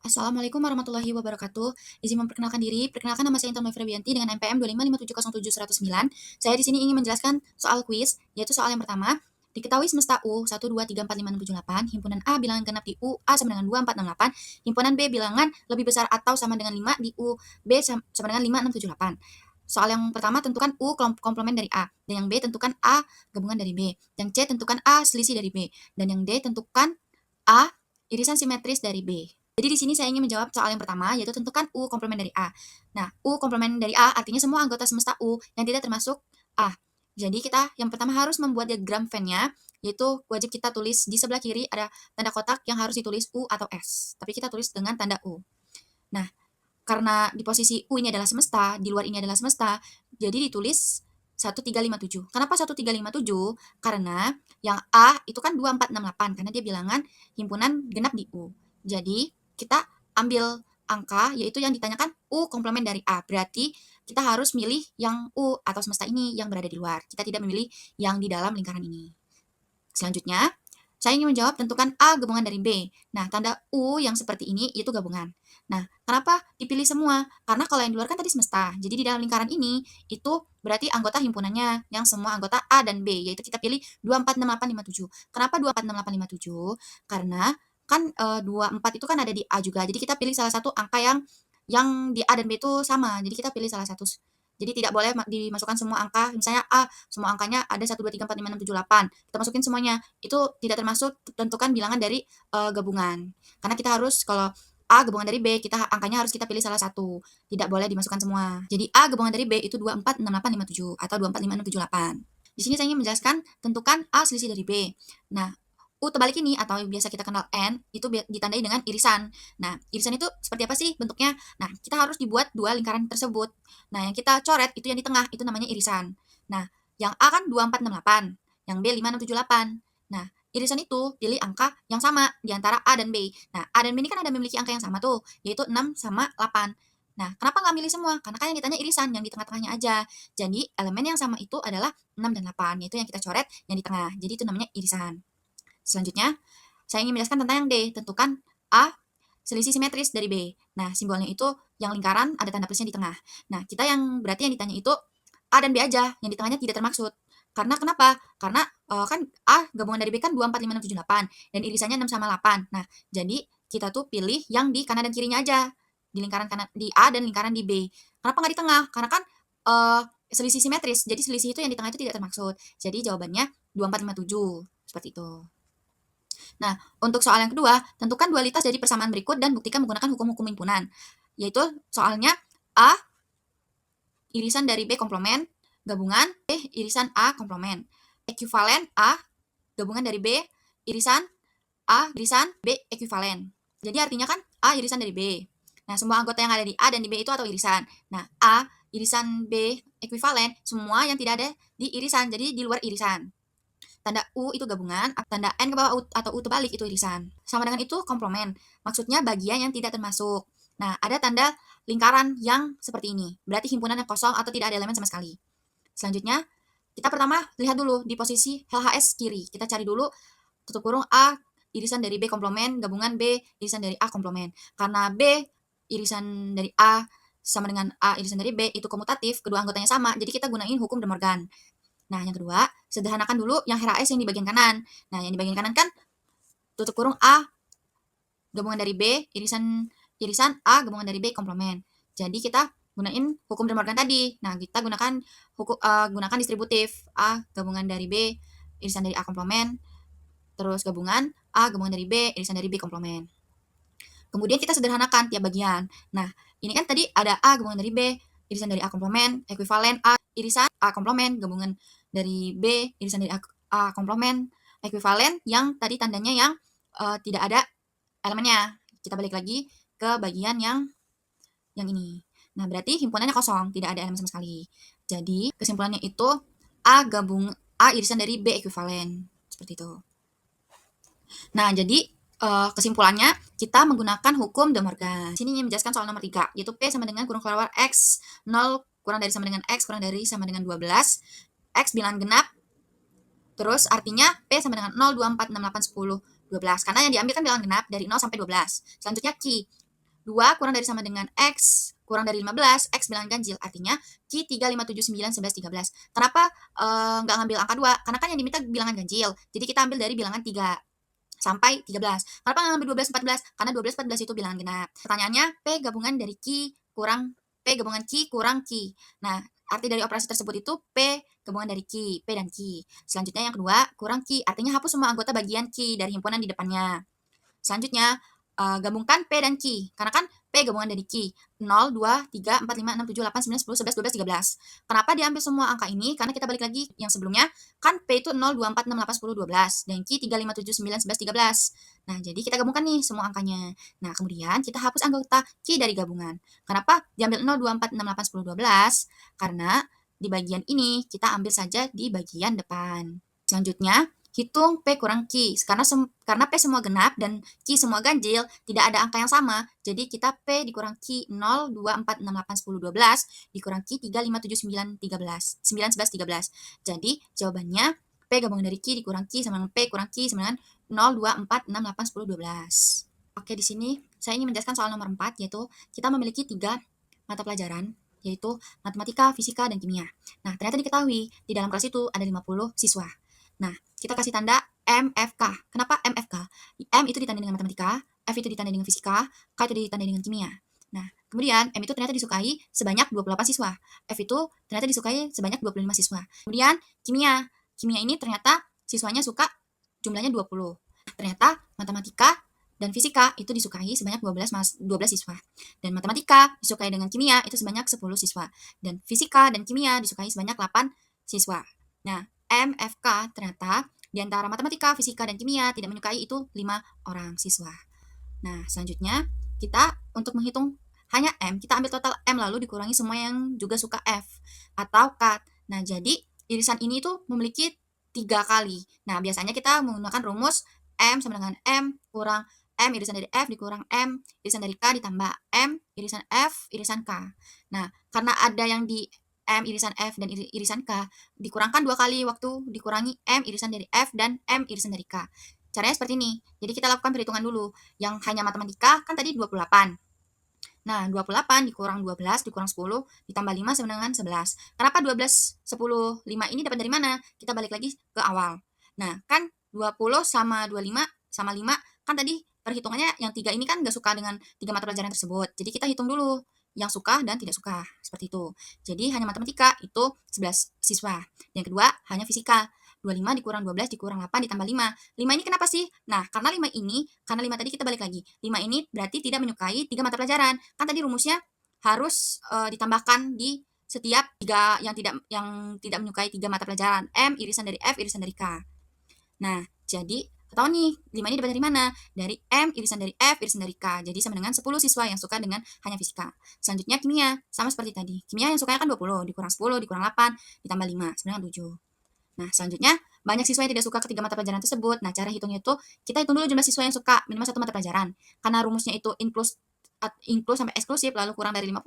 Assalamualaikum warahmatullahi wabarakatuh. Izin memperkenalkan diri, perkenalkan nama saya Intan Novia Febrianti dengan NPM 255570709. Saya di sini ingin menjelaskan soal kuis, yaitu soal yang pertama. Diketahui semesta U 1, 2, 3, 4, 5, 6, 7, 8, himpunan A bilangan genap di U A sama dengan 2, 4, 6, 8, himpunan B bilangan lebih besar atau sama dengan 5 di U B sama dengan 5, 6, 7, 8. Soal yang pertama tentukan U komplement dari A, dan yang B tentukan A gabungan dari B, yang C tentukan A selisih dari B, dan yang D tentukan A irisan simetris dari B. Jadi di sini saya ingin menjawab soal yang pertama, yaitu tentukan U komplement dari A. Nah, U komplement dari A artinya semua anggota semesta U yang tidak termasuk A. Jadi kita yang pertama harus membuat diagram Venn-nya, yaitu wajib kita tulis di sebelah kiri ada tanda kotak yang harus ditulis U atau S. Tapi kita tulis dengan tanda U. Nah, karena di posisi U ini adalah semesta, di luar ini adalah semesta, jadi ditulis 1357. Kenapa 1357? Karena yang A itu kan 2468 karena dia bilangan himpunan genap di U. Jadi kita ambil angka yaitu yang ditanyakan U komplement dari A. Berarti kita harus milih yang U atau semesta ini yang berada di luar. Kita tidak memilih yang di dalam lingkaran ini. Selanjutnya, saya ingin menjawab tentukan A gabungan dari B. Nah, tanda U yang seperti ini itu gabungan. Nah, kenapa dipilih semua? Karena kalau yang di luar kan tadi semesta. Jadi di dalam lingkaran ini itu berarti anggota himpunannya yang semua anggota A dan B, yaitu kita pilih 246857. Kenapa 246857? Karena kan 24 itu kan ada di A juga. Jadi kita pilih salah satu angka yang di A dan B itu sama. Jadi kita pilih salah satu. Jadi tidak boleh dimasukkan semua angka. Misalnya A, semua angkanya ada 1, 2, 3, 4, 5, 6, 7, 8. Kita masukin semuanya. Itu tidak termasuk tentukan bilangan dari gabungan. Karena kita harus kalau A gabungan dari B, angkanya harus kita pilih salah satu. Tidak boleh dimasukkan semua. Jadi A gabungan dari B itu 246857 atau 245678. Di sini saya ingin menjelaskan tentukan A selisih dari B. Nah, U terbalik ini atau biasa kita kenal N itu ditandai dengan irisan. Nah, irisan itu seperti apa sih bentuknya? Nah, kita harus dibuat dua lingkaran tersebut. Nah, yang kita coret itu yang di tengah, itu namanya irisan. Nah, yang A kan 2468, yang B 5678. Nah, irisan itu pilih angka yang sama di antara A dan B. Nah, A dan B ini kan ada memiliki angka yang sama tuh, yaitu 6 sama 8. Nah, kenapa nggak milih semua? Karena kan yang ditanya irisan, yang di tengah-tengahnya aja. Jadi, elemen yang sama itu adalah 6 dan 8, yaitu yang kita coret yang di tengah. Jadi, itu namanya irisan. Selanjutnya, saya ingin menjelaskan tentang yang D. Tentukan A selisih simetris dari B. Nah, simbolnya itu yang lingkaran ada tanda plusnya di tengah. Nah, kita yang berarti yang ditanya itu A dan B aja, yang di tengahnya tidak termaksud. Karena kenapa? Karena kan A gabungan dari B kan 2, 4, 5, 6, 7, 8 dan irisannya 6 sama 8. Nah, jadi kita tuh pilih yang di kanan dan kirinya aja. Di lingkaran kanan di A dan lingkaran di B. Kenapa nggak di tengah? Karena kan selisih simetris. Jadi selisih itu yang di tengah itu tidak termaksud. Jadi jawabannya 2, 4, 5, 7. Seperti itu. Nah, untuk soal yang kedua, tentukan dualitas dari persamaan berikut dan buktikan menggunakan hukum-hukum himpunan. Yaitu soalnya A irisan dari B komplement, gabungan B irisan A komplement. Ekuivalen A gabungan dari B irisan A irisan B ekuivalen. Jadi artinya kan A irisan dari B. Nah, semua anggota yang ada di A dan di B itu atau irisan. Nah, A irisan B ekuivalen, semua yang tidak ada di irisan, jadi di luar irisan. Tanda U itu gabungan, tanda N ke bawah atau U terbalik itu irisan. Sama dengan itu komplement, maksudnya bagian yang tidak termasuk. Nah, ada tanda lingkaran yang seperti ini, berarti himpunan yang kosong atau tidak ada elemen sama sekali. Selanjutnya, kita pertama lihat dulu di posisi LHS kiri. Kita cari dulu tutup kurung A irisan dari B komplement, gabungan B irisan dari A komplement. Karena B irisan dari A sama dengan A irisan dari B itu komutatif, kedua anggotanya sama, jadi kita gunain hukum De Morgan. Nah, yang kedua, sederhanakan dulu yang HRS yang di bagian kanan. Nah, yang di bagian kanan kan tutup kurung A gabungan dari B irisan A gabungan dari B komplement. Jadi kita gunain hukum De Morgan tadi. Nah, kita gunakan distributif A gabungan dari B irisan dari A komplement, terus gabungan A gabungan dari B irisan dari B komplement. Kemudian kita sederhanakan tiap bagian. Nah, ini kan tadi ada A gabungan dari B irisan dari A komplement, ekuivalen A irisan A komplement, gabungan dari B irisan dari A komplement, ekuivalen yang tadi tandanya yang tidak ada elemennya. Kita balik lagi ke bagian yang ini. Nah, berarti himpunannya kosong, tidak ada elemen sama sekali. Jadi, kesimpulannya itu A irisan dari B ekuivalen. Seperti itu. Nah, jadi kesimpulannya kita menggunakan hukum De Morgan. Sini ingin menjelaskan soal nomor 3, yaitu P sama dengan kurung keluar X 0 kurang dari sama dengan X kurang dari sama dengan 12. X bilangan genap. Terus artinya P sama dengan 0, 2, 4, 6, 8, 10, 12. Karena yang diambil kan bilangan genap dari 0 sampai 12. Selanjutnya Q. 2 kurang dari sama dengan X kurang dari 15, X bilangan ganjil, artinya Q 3, 5, 7, 9, 11, 13. Kenapa nggak ngambil angka 2? Karena kan yang diminta bilangan ganjil, jadi kita ambil dari bilangan 3 sampai 13. Kenapa nggak ngambil 12, 14? Karena 12, 14 itu bilangan genap. Pertanyaannya, P gabungan dari P gabungan Q kurang Q. Nah, arti dari operasi tersebut itu P gabungan dari Q, P dan Q. Selanjutnya yang kedua, kurang Q, artinya hapus semua anggota bagian Q dari himpunan di depannya. Selanjutnya, gabungkan P dan Q. Karena kan P gabungan dari Q. 0, 2, 3, 4, 5, 6, 7, 8, 9, 10, 11, 12, 13. Kenapa diambil semua angka ini? Karena kita balik lagi yang sebelumnya, kan P itu 0, 2, 4, 6, 8, 10, 12. Dan Q 3, 5, 7, 9, 11, 13. Nah, jadi kita gabungkan nih semua angkanya. Nah, kemudian kita hapus anggota Q dari gabungan. Kenapa diambil 0, 2, 4, 6, 8, 10, 12? Karena di bagian ini kita ambil saja di bagian depan. Selanjutnya, hitung P kurang Q. Karena P semua genap dan Q semua ganjil, tidak ada angka yang sama. Jadi kita P dikurang Q 0, 2, 4, 6, 8, 10, 12 dikurang Q 3, 5, 7, 9, 13. 9, 11, 13. Jadi jawabannya P gabungan dari Q dikurang Q sama dengan P kurang Q sama dengan 0, 2, 4, 6, 8, 10, 12. Oke, di sini saya ingin menjelaskan soal nomor 4, yaitu kita memiliki 3 mata pelajaran, yaitu matematika, fisika, dan kimia. Nah, ternyata diketahui di dalam kelas itu ada 50 siswa. Nah, kita kasih tanda MFK. Kenapa MFK? M itu ditandai dengan matematika, F itu ditandai dengan fisika, K itu ditandai dengan kimia. Nah, kemudian M itu ternyata disukai sebanyak 28 siswa. F itu ternyata disukai sebanyak 25 siswa. Kemudian kimia. Kimia ini ternyata siswanya suka jumlahnya 20. Ternyata matematika dan fisika itu disukai sebanyak 12 siswa. Dan matematika disukai dengan kimia itu sebanyak 10 siswa. Dan fisika dan kimia disukai sebanyak 8 siswa. Nah, MFK ternyata di antara matematika, fisika, dan kimia tidak menyukai itu 5 orang siswa. Nah, selanjutnya kita untuk menghitung hanya M, kita ambil total M lalu dikurangi semua yang juga suka F atau K. Nah, jadi irisan ini tuh memiliki 3 kali. Nah, biasanya kita menggunakan rumus M sama dengan M kurang M irisan dari F dikurang M irisan dari K ditambah M irisan F irisan K. Nah, karena ada yang di M irisan F dan irisan K, dikurangkan 2 kali waktu dikurangi M irisan dari F dan M irisan dari K. Caranya seperti ini. Jadi kita lakukan perhitungan dulu. Yang hanya matematika kan tadi 28. Nah, 28 dikurang 12 dikurang 10 ditambah 5 sama dengan 11. Kenapa 12, 10, 5 ini dapat dari mana? Kita balik lagi ke awal. Nah, kan 20 sama 25 sama 5 kan tadi perhitungannya yang 3 ini kan gak suka dengan 3 mata pelajaran tersebut. Jadi kita hitung dulu yang suka dan tidak suka, seperti itu. Jadi hanya matematika itu 11 siswa. Yang kedua hanya fisika. 25 dikurang 12 dikurang 8 ditambah 5. 5 ini kenapa sih? Nah, karena 5 tadi kita balik lagi. 5 ini berarti tidak menyukai 3 mata pelajaran. Kan tadi rumusnya harus ditambahkan di setiap 3 yang tidak menyukai 3 mata pelajaran. M irisan dari F irisan dari K. Nah, jadi ketahuan nih, 5 ini dapat dari mana? Dari M irisan dari F irisan dari K. Jadi sama dengan 10 siswa yang suka dengan hanya fisika. Selanjutnya kimia, sama seperti tadi. Kimia yang sukanya kan 20, dikurang 10, dikurang 8, ditambah 5, sama dengan 7. Nah, selanjutnya banyak siswa yang tidak suka ketiga mata pelajaran tersebut. Nah, cara hitungnya itu kita hitung dulu jumlah siswa yang suka minimal 1 mata pelajaran. Karena rumusnya itu include sampai eksklusif lalu kurang dari 50.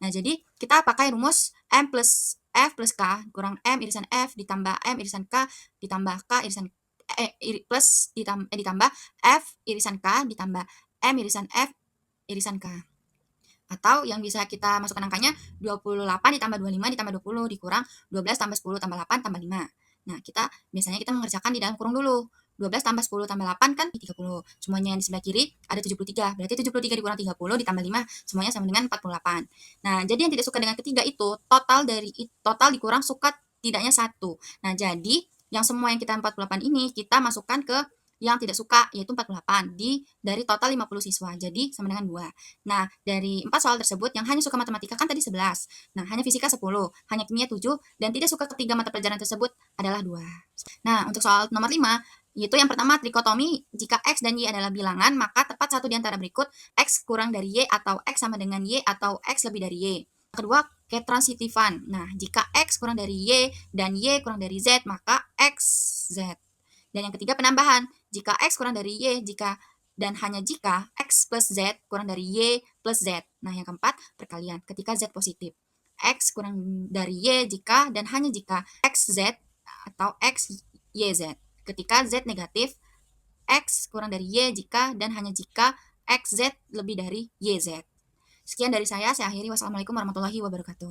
Nah, jadi kita pakai rumus M plus F plus K kurang M irisan F ditambah M irisan K ditambah K irisan ditambah F irisan K ditambah M irisan F irisan K. Atau yang bisa kita masukkan angkanya 28 ditambah 25 ditambah 20 dikurang 12 tambah 10 tambah 8 tambah 5. Nah, biasanya kita mengerjakan di dalam kurung dulu. 12 tambah 10 tambah 8 kan 30. Semuanya yang di sebelah kiri ada 73. Berarti 73 dikurang 30 ditambah 5 semuanya sama dengan 48. Nah, jadi yang tidak suka dengan ketiga itu total dikurang suka tidaknya 1. Nah, jadi yang semua yang kita 48 ini kita masukkan ke yang tidak suka yaitu 48 dari total 50 siswa. Jadi sama dengan 2. Nah, dari 4 soal tersebut yang hanya suka matematika kan tadi 11. Nah, hanya fisika 10, hanya kimia 7 dan tidak suka ketiga mata pelajaran tersebut adalah 2. Nah, untuk soal nomor 5 yaitu yang pertama trikotomi, jika X dan Y adalah bilangan, maka tepat satu di antara berikut X kurang dari Y atau X sama dengan Y atau X lebih dari Y. Kedua, ketransitifan. Nah, jika X kurang dari Y dan Y kurang dari Z, maka X Z. Dan yang ketiga, penambahan. Jika X kurang dari Y, dan hanya jika X plus Z kurang dari Y plus Z. Nah, yang keempat, perkalian ketika Z positif. X kurang dari Y jika dan hanya jika XZ atau XYZ. Ketika Z negatif, X kurang dari Y jika dan hanya jika XZ lebih dari YZ. Sekian dari saya akhiri. Wassalamualaikum warahmatullahi wabarakatuh.